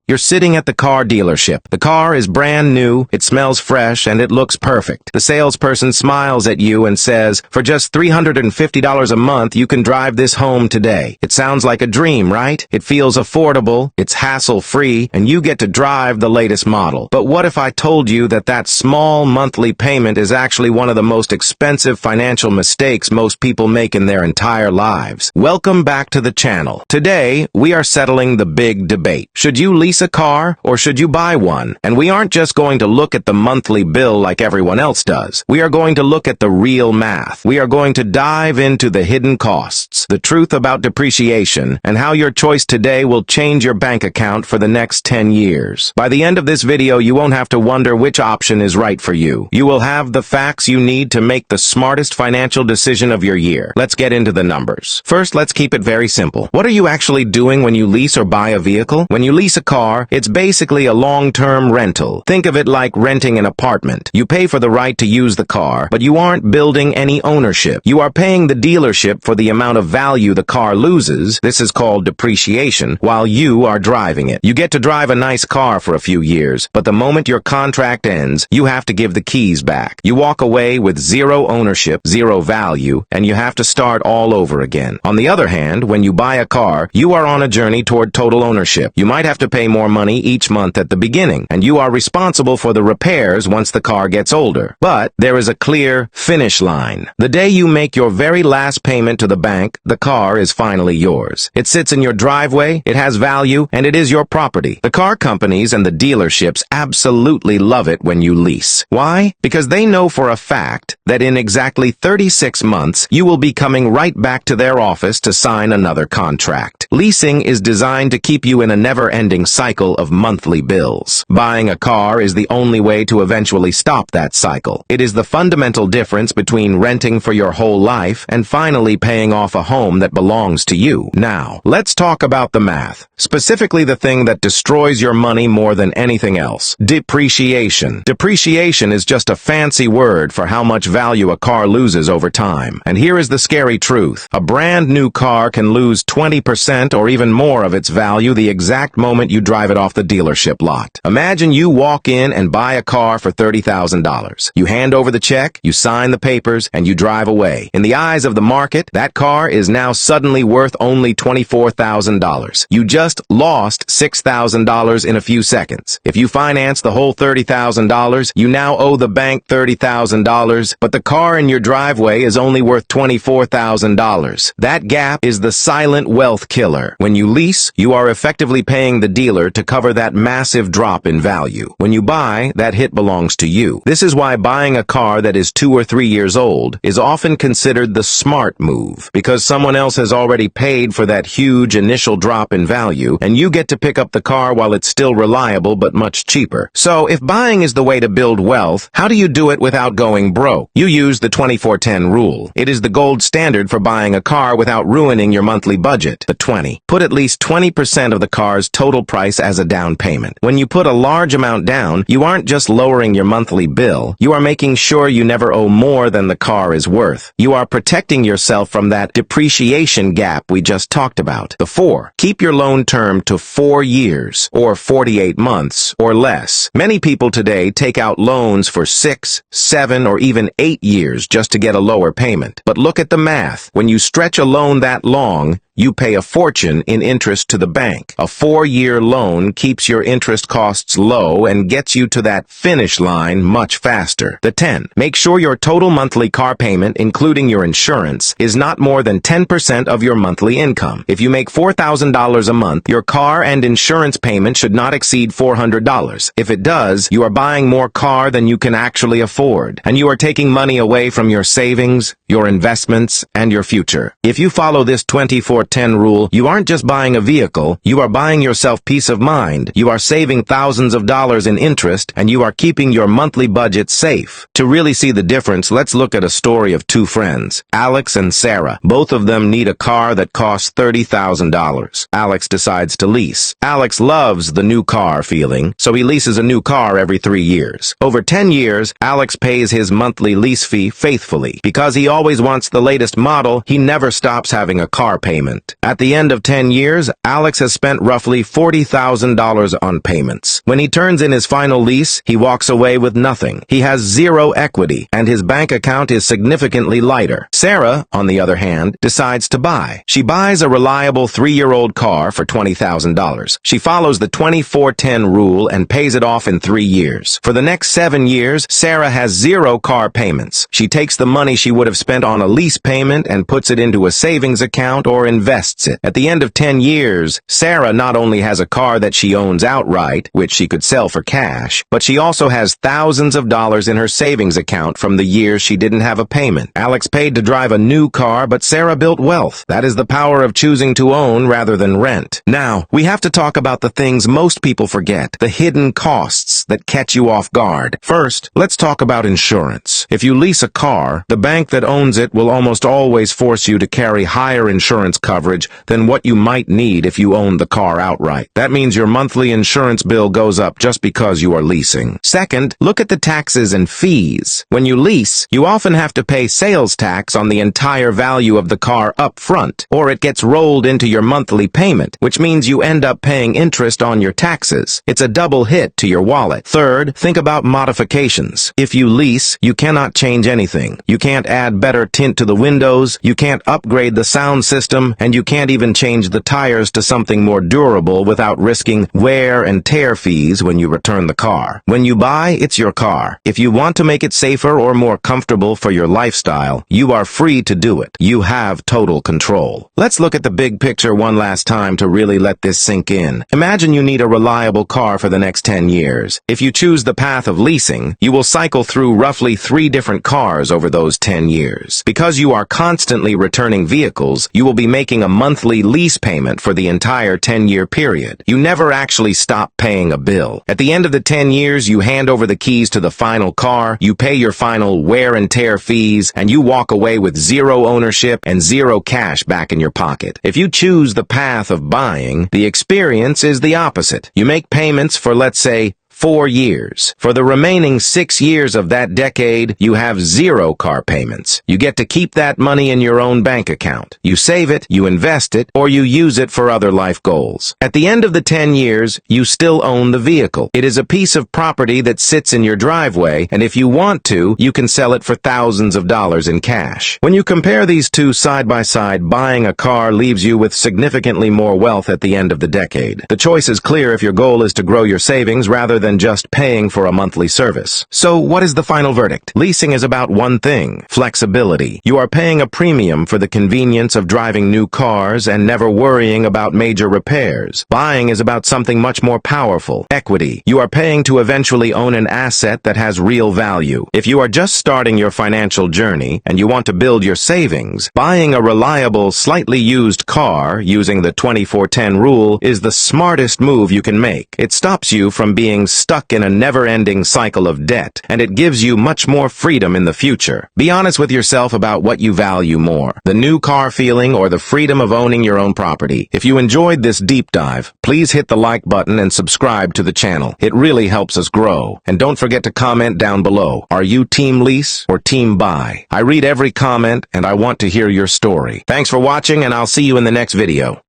You're sitting at the car dealership. The car is brand new, it smells fresh, and it looks perfect. The salesperson smiles at you and says, "For just $350 a month, you can drive this home today." It sounds like a dream, right? It feels affordable, it's hassle-free, and you get to drive the latest model. But what if I told you that that small monthly payment is actually one of the most expensive financial mistakes most people make in their entire lives? Welcome back to the channel. Today, we are settling the big debate. Should you lease a car or should you buy one? And we aren't just going to look at the monthly bill like everyone else does. We are going to look at the real math. We are going to dive into the hidden costs, the truth about depreciation, and how your choice today will change your bank account for the next 10 years. By the end of this video, you won't have to wonder which option is right for you. You will have the facts you need to make the smartest financial decision of your year. Let's get into the numbers. First, let's keep it very simple. What are you actually doing when you lease or buy a vehicle? When you lease a car, it's basically a long-term rental. Think of it like renting an apartment. You pay for the right to use the car, but you aren't building any ownership. You are paying the dealership for the amount of value the car loses. This is called depreciation, while you are driving it. You get to drive a nice car for a few years, but the moment your contract ends, you have to give the keys back. You walk away with zero ownership, zero value, and you have to start all over again. On the other hand, when you buy a car, you are on a journey toward total ownership. You might have to pay more money each month at the beginning, and you are responsible for the repairs once the car gets older. But there is a clear finish line. The day you make your very last payment to the bank, the car is finally yours. It sits in your driveway, it has value, and it is your property. The car companies and the dealerships absolutely love it when you lease. Why? Because they know for a fact that in exactly 36 months, you will be coming right back to their office to sign another contract. Leasing is designed to keep you in a never-ending cycle of monthly bills. Buying a car is the only way to eventually stop that cycle. It is the fundamental difference between renting for your whole life and finally paying off a home that belongs to you. Now, let's talk about the math. Specifically the thing that destroys your money more than anything else. Depreciation. Depreciation is just a fancy word for how much value a car loses over time. And here is the scary truth. A brand new car can lose 20% or even more of its value the exact moment you drive it off the dealership lot. Imagine you walk in and buy a car for $30,000. You hand over the check, you sign the papers, and you drive away. In the eyes of the market, that car is now suddenly worth only $24,000. You just lost $6,000 in a few seconds. If you finance the whole $30,000, you now owe the bank $30,000, but the car in your driveway is only worth $24,000. That gap is the silent wealth killer. When you lease, you are effectively paying the dealer to cover that massive drop in value. When you buy, that hit belongs to you. This is why buying a car that is 2 or 3 years old is often considered the smart move, because someone else has already paid for that huge initial drop in value, and you get to pick up the car while it's still reliable but much cheaper. So, if buying is the way to build wealth, how do you do it without going broke? You use the 24-10 rule. It is the gold standard for buying a car without ruining your monthly budget. The 20. Put at least 20% of the car's total price as a down payment. When you put a large amount down, you aren't just lowering your monthly bill, you are making sure you never owe more than the car is worth. You are protecting yourself from that depreciation gap we just talked about. The 4. Keep your loan term to 4 years, or 48 months, or less. Many people today take out loans for 6, 7, or even 8 years just to get a lower payment. But look at the math. When you stretch a loan that long, you pay a fortune in interest to the bank. A 4-year loan keeps your interest costs low and gets you to that finish line much faster. The 10. Make sure your total monthly car payment, including your insurance, is not more than 10% of your monthly income. If you make $4,000 a month, your car and insurance payment should not exceed $400. If it does, you are buying more car than you can actually afford, and you are taking money away from your savings, your investments, and your future. If you follow this 24/10 rule, you aren't just buying a vehicle, you are buying yourself peace of mind, you are saving thousands of dollars in interest, and you are keeping your monthly budget safe. To really see the difference, let's look at a story of 2 friends, Alex and Sarah. Both of them need a car that costs $30,000. Alex decides to lease. Alex loves the new car feeling, so he leases a new car every 3 years. Over 10 years, Alex pays his monthly lease fee faithfully. Because he always wants the latest model, he never stops having a car payment. payment. At the end of 10 years, Alex has spent roughly $40,000 on payments. When he turns in his final lease, he walks away with nothing. He has zero equity, and his bank account is significantly lighter. Sarah, on the other hand, decides to buy. She buys a reliable 3-year-old car for $20,000. She follows the 24-10 rule and pays it off in 3 years. For the next 7 years, Sarah has zero car payments. She takes the money she would have spent on a lease payment and puts it into a savings account or invests it. At the end of 10 years, Sarah not only has a car that she owns outright, which she could sell for cash, but she also has thousands of dollars in her savings account from the years she didn't have a payment. Alex paid to drive a new car, but Sarah built wealth. That is the power of choosing to own rather than rent. Now, we have to talk about the things most people forget, the hidden costs that catch you off guard. First, let's talk about insurance. If you lease a car, the bank that owns it will almost always force you to carry higher insurance coverage than what you might need if you owned the car outright. That means your monthly insurance bill goes up just because you are leasing. Second, look at the taxes and fees. When you lease, you often have to pay sales tax on the entire value of the car up front, or it gets rolled into your monthly payment, which means you end up paying interest on your taxes. It's a double hit to your wallet. Third, think about modifications. If you lease, you cannot change anything. You can't add better tint to the windows, you can't upgrade the sound system, and you can't even change the tires to something more durable without risking wear and tear fees when you return the car. When you buy, it's your car. If you want to make it safer or more comfortable for your lifestyle, you are free to do it. You have total control. Let's look at the big picture one last time to really let this sink in. Imagine you need a reliable car for the next 10 years. If you choose the path of leasing, you will cycle through roughly 3 different cars over those 10 years. Because you are constantly returning vehicles, you will be making a monthly lease payment for the entire 10-year period. You never actually stop paying a bill. At the end of the 10 years, you hand over the keys to the final car, you pay your final wear and tear fees, and you walk away with zero ownership and zero cash back in your pocket. If you choose the path of buying, the experience is the opposite. You make payments for, let's say, 4 years. For the remaining 6 years of that decade, you have zero car payments. You get to keep that money in your own bank account. You save it, you invest it, or you use it for other life goals. At the end of the 10 years, you still own the vehicle. It is a piece of property that sits in your driveway, and if you want to, you can sell it for thousands of dollars in cash. When you compare these two side by side, buying a car leaves you with significantly more wealth at the end of the decade. The choice is clear if your goal is to grow your savings rather than just paying for a monthly service. So what is the final verdict? Leasing is about one thing: flexibility. You are paying a premium for the convenience of driving new cars and never worrying about major repairs. Buying is about something much more powerful: equity. You are paying to eventually own an asset that has real value. If you are just starting your financial journey and you want to build your savings, buying a reliable, slightly used car using the 24-10 rule is the smartest move you can make. It stops you from being stuck in a never-ending cycle of debt, and it gives you much more freedom in the future. Be honest with yourself about what you value more: the new car feeling or the freedom of owning your own property. If you enjoyed this deep dive, please hit the like button and subscribe to the channel. It really helps us grow. And don't forget to comment down below. Are you team lease or team buy? I read every comment and I want to hear your story. Thanks for watching, and I'll see you in the next video.